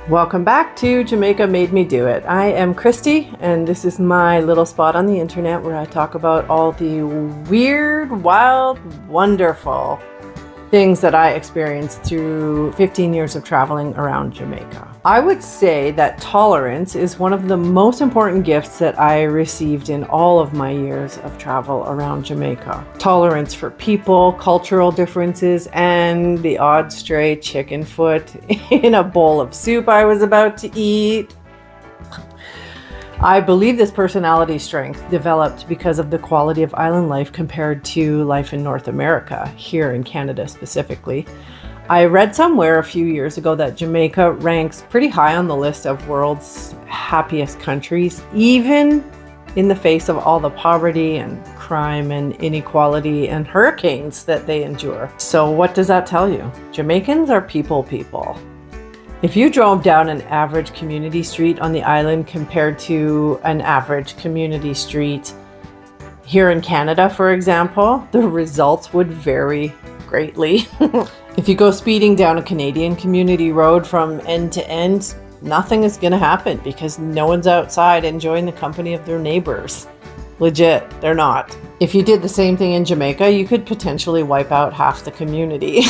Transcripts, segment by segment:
Welcome back to Jamaica Made Me Do It. I am Christy, and this is my little spot on the internet where I talk about all the weird, wild, wonderful things that I experienced through 15 years of traveling around Jamaica. I would say that tolerance is one of the most important gifts that I received in all of my years of travel around Jamaica. Tolerance for people, cultural differences, and the odd stray chicken foot in a bowl of soup I was about to eat. I believe this personality strength developed because of the quality of island life compared to life in North America, here in Canada specifically. I read somewhere a few years ago that Jamaica ranks pretty high on the list of world's happiest countries, even in the face of all the poverty and crime and inequality and hurricanes that they endure. So what does that tell you? Jamaicans are people. If you drove down an average community street on the island compared to an average community street here in Canada, for example, the results would vary greatly. If you go speeding down a Canadian community road from end to end, nothing is going to happen because no one's outside enjoying the company of their neighbors. Legit, they're not. If you did the same thing in Jamaica, you could potentially wipe out half the community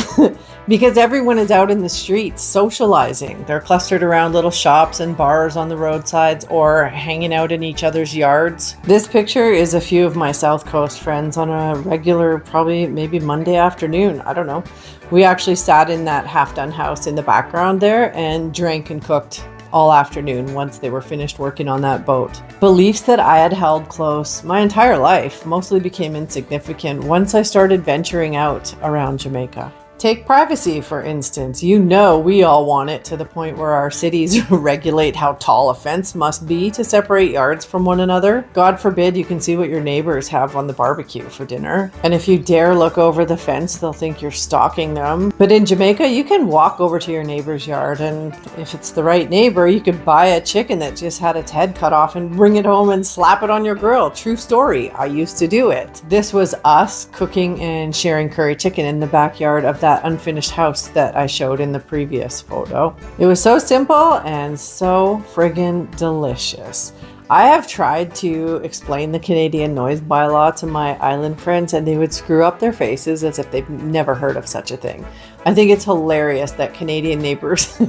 because everyone is out in the streets socializing. They're clustered around little shops and bars on the roadsides or hanging out in each other's yards. This picture is a few of my South Coast friends on a regular, maybe Monday afternoon. I don't know. We actually sat in that half-done house in the background there and drank and cooked all afternoon once they were finished working on that boat. Beliefs that I had held close my entire life mostly became insignificant once I started venturing out around Jamaica. Take privacy, for instance. You know we all want it to the point where our cities regulate how tall a fence must be to separate yards from one another. God forbid you can see what your neighbors have on the barbecue for dinner. And if you dare look over the fence, they'll think you're stalking them. But in Jamaica, you can walk over to your neighbor's yard, and if it's the right neighbor, you could buy a chicken that just had its head cut off and bring it home and slap it on your grill. True story. I used to do it. This was us cooking and sharing curry chicken in the backyard of that unfinished house that I showed in the previous photo. It was so simple and so friggin' delicious. I have tried to explain the Canadian noise bylaw to my island friends, and they would screw up their faces as if they've never heard of such a thing. I think it's hilarious that Canadian neighbors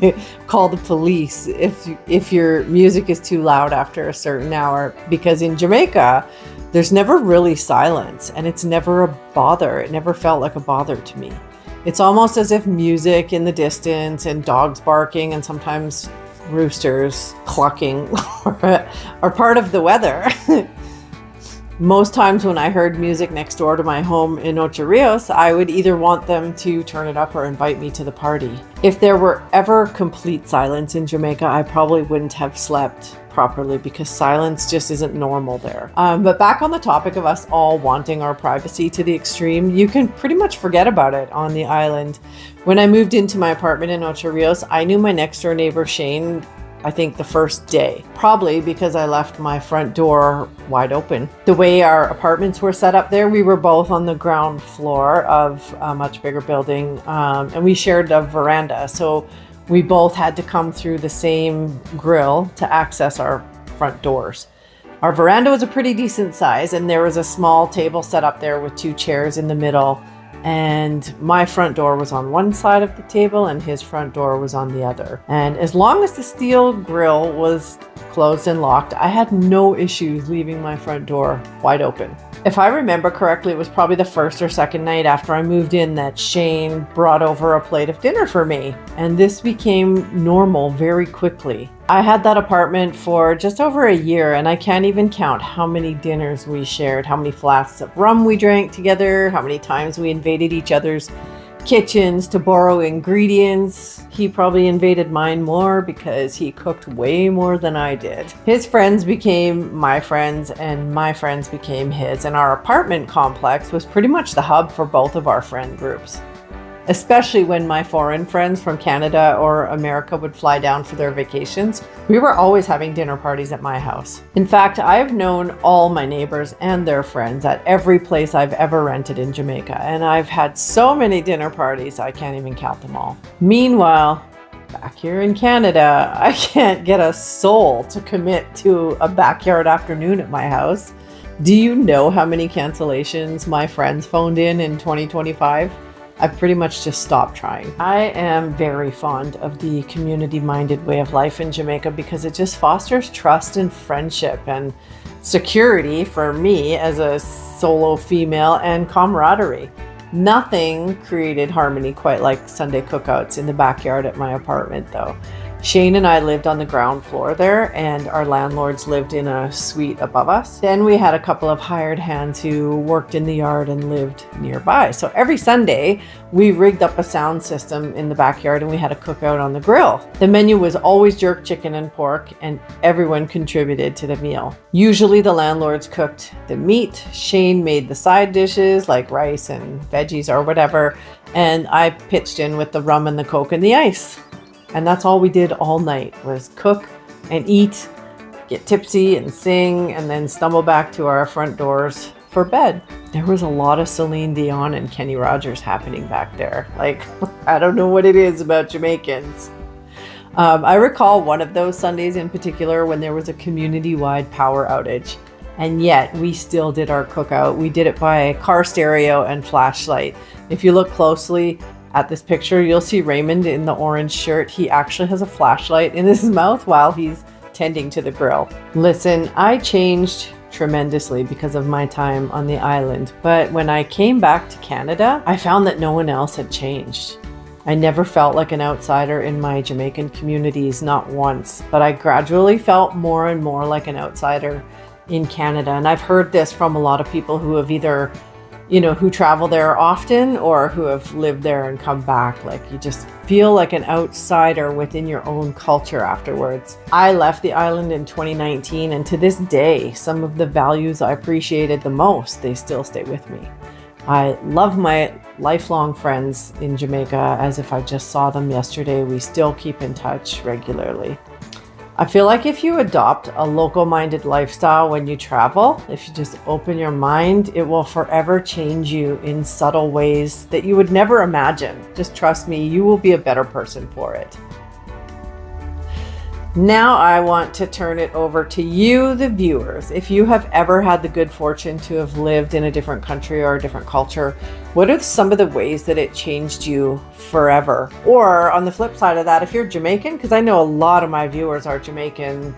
call the police if your music is too loud after a certain hour, because in Jamaica, there's never really silence, and it's never a bother. It never felt like a bother to me. It's almost as if music in the distance and dogs barking and sometimes roosters clucking are part of the weather. Most times when I heard music next door to my home in Ocho, Rios, I would either want them to turn it up or invite me to the party. If there were ever complete silence in Jamaica, I probably wouldn't have slept properly because silence just isn't normal there. But back on the topic of us all wanting our privacy to the extreme, you can pretty much forget about it on the island. When I moved into my apartment in Ocho Rios, I knew my next door neighbor Shane, I think the first day, probably because I left my front door wide open. The way our apartments were set up there, we were both on the ground floor of a much bigger building, and we shared a veranda. So we both had to come through the same grill to access our front doors. Our veranda was a pretty decent size, and there was a small table set up there with two chairs in the middle. And my front door was on one side of the table and his front door was on the other. And as long as the steel grill was closed and locked, I had no issues leaving my front door wide open. If I remember correctly, it was probably the first or second night after I moved in that Shane brought over a plate of dinner for me. And this became normal very quickly. I had that apartment for just over a year, and I can't even count how many dinners we shared, how many flasks of rum we drank together, how many times we invaded each other's kitchens to borrow ingredients. He probably invaded mine more because he cooked way more than I did. His friends became my friends and my friends became his, and our apartment complex was pretty much the hub for both of our friend groups. Especially when my foreign friends from Canada or America would fly down for their vacations. We were always having dinner parties at my house. In fact, I've known all my neighbors and their friends at every place I've ever rented in Jamaica, and I've had so many dinner parties I can't even count them all. Meanwhile, back here in Canada, I can't get a soul to commit to a backyard afternoon at my house. Do you know how many cancellations my friends phoned in 2025? I've pretty much just stopped trying. I am very fond of the community-minded way of life in Jamaica because it just fosters trust and friendship and security for me as a solo female and camaraderie. Nothing created harmony quite like Sunday cookouts in the backyard at my apartment though. Shane and I lived on the ground floor there, and our landlords lived in a suite above us. Then we had a couple of hired hands who worked in the yard and lived nearby. So every Sunday, we rigged up a sound system in the backyard and we had a cookout on the grill. The menu was always jerk chicken and pork, and everyone contributed to the meal. Usually the landlords cooked the meat, Shane made the side dishes like rice and veggies or whatever, and I pitched in with the rum and the Coke and the ice. And that's all we did all night was cook and eat, get tipsy and sing, and then stumble back to our front doors for bed. There was a lot of Celine, Dion, and Kenny Rogers happening back there. Like, I don't know what it is about Jamaicans. I recall one of those Sundays in particular when there was a community-wide power outage. And yet we still did our cookout. We did it by car stereo and flashlight. If you look closely at this picture, you'll see Raymond in the orange shirt. He actually has a flashlight in his mouth while he's tending to the grill. Listen, I changed tremendously because of my time on the island, but when I came back to Canada, I found that no one else had changed. I never felt like an outsider in my Jamaican communities, not once, but I gradually felt more and more like an outsider in Canada. And I've heard this from a lot of people who have either who travel there often or who have lived there and come back. Like, you just feel like an outsider within your own culture afterwards. I left the island in 2019, and to this day, some of the values I appreciated the most, they still stay with me. I love my lifelong friends in Jamaica as if I just saw them yesterday. We still keep in touch regularly. I feel like if you adopt a local-minded lifestyle when you travel, if you just open your mind, it will forever change you in subtle ways that you would never imagine. Just trust me, you will be a better person for it. Now I want to turn it over to you, the viewers. If you have ever had the good fortune to have lived in a different country or a different culture, what are some of the ways that it changed you forever? Or on the flip side of that, if you're Jamaican, because I know a lot of my viewers are Jamaicans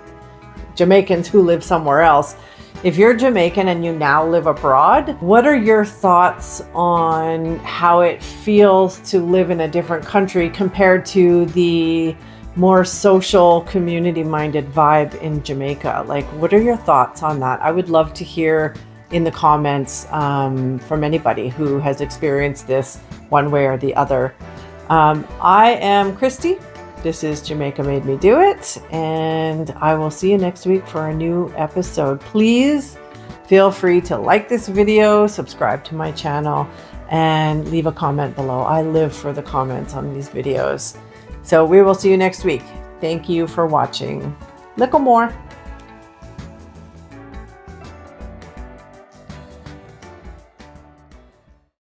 who live somewhere else. If you're Jamaican and you now live abroad, what are your thoughts on how it feels to live in a different country compared to the more social, community-minded vibe in Jamaica? Like, what are your thoughts on that? I would love to hear in the comments from anybody who has experienced this one way or the other. I am Christy. This is Jamaica Made Me Do It, and I will see you next week for a new episode. Please feel free to like this video, subscribe to my channel, and leave a comment below. I live for the comments on these videos. So we will see you next week. Thank you for watching. Little more.